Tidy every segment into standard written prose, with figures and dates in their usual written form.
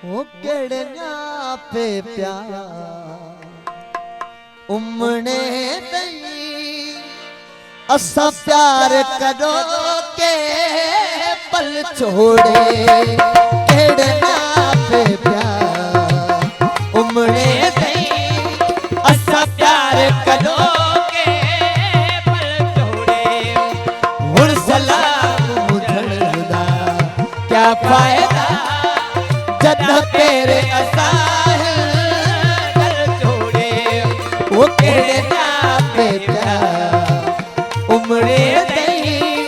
ओ केड़िया पे प्यार उमने दई असा प्यार करो के पल छोड़े केड़िया पे प्यार उमने दई असा प्यार करो के पल छोड़े हुण सलाम मुझण दा क्या फायदा जद तेरे असाल दल छोड़े वो केड़े पे प्यार उमरे दई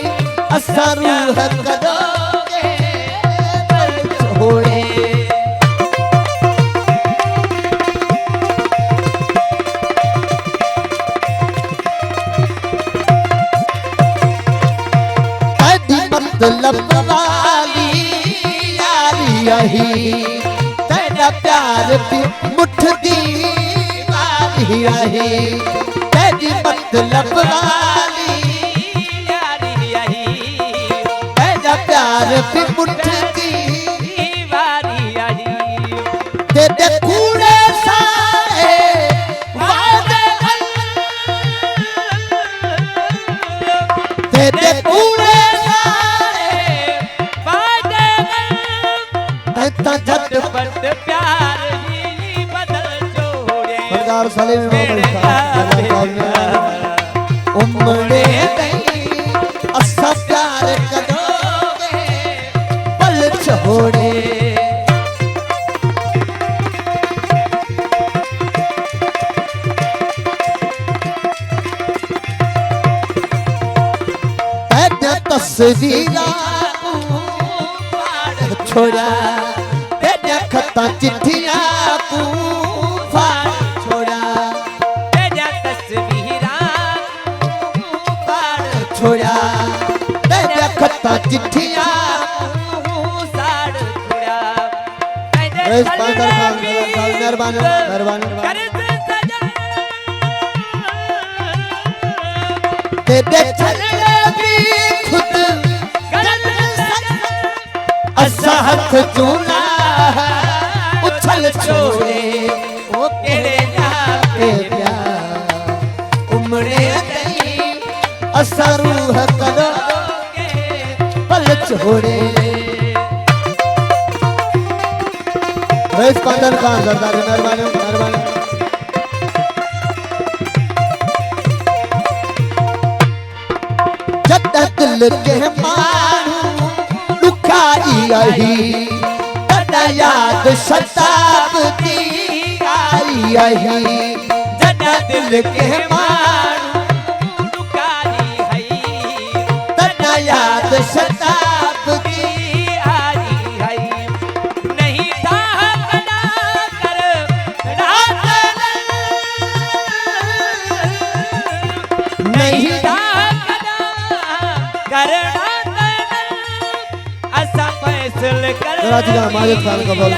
असा रूह कदोगे दल छोड़े अदी मतलब वाली यही तेरा प्यार भी मुठ दी वाली यही तेरी मतलब वाली यारी यही तेरा प्यार भी मुठ दी वाली यही तेरे कूड़े सारे वादे तेरे कूड़े झटपट प्यार ही बदल छोड़े सरदार सलीम उमड़े दई असा प्यार करोगे पल छोड़े तस्वीर छोड़ा खता चिट्ठिया फाड़ छोड़ा तेरा तस्वीरा फाड़ छोड़ा तेरा खता चिट्ठिया साड़ छोड़ा मेहरबानी मेहरबानी तेरे चलने भी खुद असा हाथ चूना उछल छोड़े वो केड़े पे प्यार उमड़े दई असा रूह कदोगे पल छोड़े रईस पादन खान सरदार मेहरबानी मेहरबानी जद दिल के मानू दुखाई यही याद शताब्दी आई यही जना दिल के मानू दुखाई है तना याद शताब्दी आई है नहीं था कदा कर रात नहीं था कदा कर असा फैसल कर राजा मालिक खान का बोल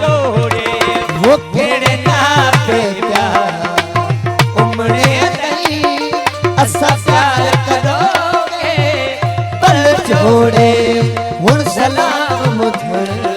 छोड़े वो केड़े पे प्यार उमड़े दई असा प्यार करोगे पल छोड़े हुण सलाम मुझण